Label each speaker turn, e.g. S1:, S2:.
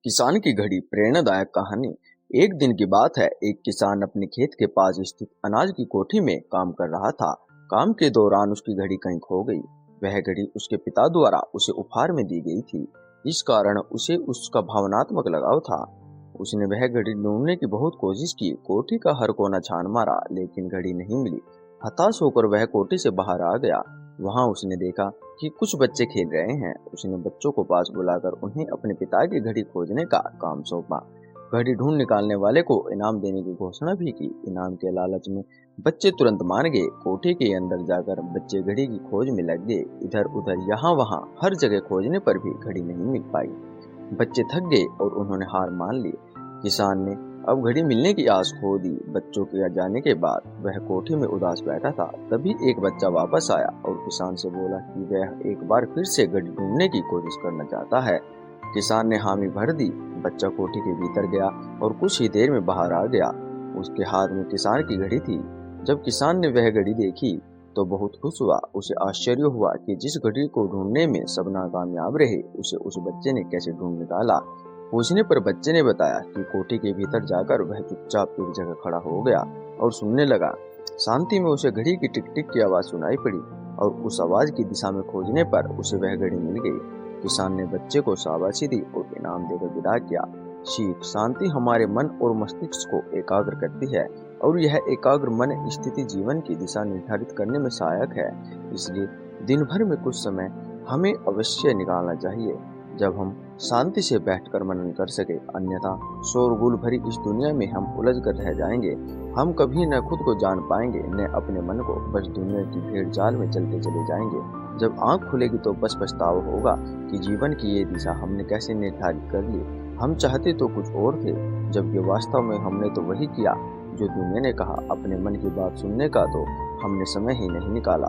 S1: किसान की घड़ी प्रेरणादायक कहानी। एक दिन की बात है। एक किसान अपने खेत के पास स्थित अनाज की कोठी में काम कर रहा था। काम के दौरान उसकी घड़ी कहीं खो गई। वह घड़ी उसके पिता द्वारा उसे उपहार में दी गई थी। इस कारण उसे उसका भावनात्मक लगाव था। उसने वह घड़ी ढूंढने की बहुत कोशिश की, कोठी का हर कोना छान मारा, लेकिन घड़ी नहीं मिली। हताश होकर वह कोठी से बाहर आ गया। वहां उसने देखा कि कुछ बच्चे खेल रहे हैं। उसने बच्चों को पास बुलाकर उन्हें अपने पिता की घड़ी खोजने का काम सौंपा। घड़ी ढूंढ निकालने वाले को इनाम देने की घोषणा भी की। इनाम के लालच में बच्चे तुरंत मान गए। कोठी के अंदर जाकर बच्चे घड़ी की खोज में लग गए। इधर उधर यहाँ वहाँ हर जगह खोजने पर भी घड़ी नहीं मिल पाई। बच्चे थक गए और उन्होंने हार मान ली। किसान ने अब घड़ी मिलने की आस खो दी। बच्चों के जाने के बाद वह कोठी में उदास बैठा था। तभी एक बच्चा वापस आया और किसान से बोला कि वह एक बार फिर से घड़ी ढूंढने की कोशिश करना चाहता है। किसान ने हामी भर दी। बच्चा कोठी के भीतर गया और कुछ ही देर में बाहर आ गया। उसके हाथ में किसान की घड़ी थी। जब किसान ने वह घड़ी देखी तो बहुत खुश हुआ। उसे आश्चर्य हुआ कि जिस घड़ी को ढूंढने में सब नाकामयाब रहे, उसे उस बच्चे ने कैसे ढूंढ निकाला। पूछने पर बच्चे ने बताया कि कोठी के भीतर जाकर वह चुपचाप एक जगह खड़ा हो गया और सुनने लगा। शांति में उसे घड़ी की टिक टिक की आवाज सुनाई पड़ी और उस आवाज की दिशा में खोजने पर उसे वह घड़ी मिल गई। किसान ने बच्चे को शाबाशी दी और इनाम देकर विदा किया। सीख: शांति हमारे मन और मस्तिष्क को एकाग्र करती है और यह एकाग्र मन स्थिति जीवन की दिशा निर्धारित करने में सहायक है। इसलिए दिन भर में कुछ समय हमें अवश्य निकालना चाहिए जब हम शांति से बैठकर मनन कर सके। अन्यथा शोरगुल भरी इस दुनिया में हम उलझ कर रह जाएंगे। हम कभी न खुद को जान पाएंगे न अपने मन को। बस दुनिया की भीड़ जाल में चलते चले जाएंगे। जब आंख खुलेगी तो बस पछतावा होगा कि जीवन की ये दिशा हमने कैसे निर्धारित कर ली। हम चाहते तो कुछ और थे, जबकि वास्तव में हमने तो वही किया जो दुनिया ने कहा। अपने मन की बात सुनने का तो हमने समय ही नहीं निकाला।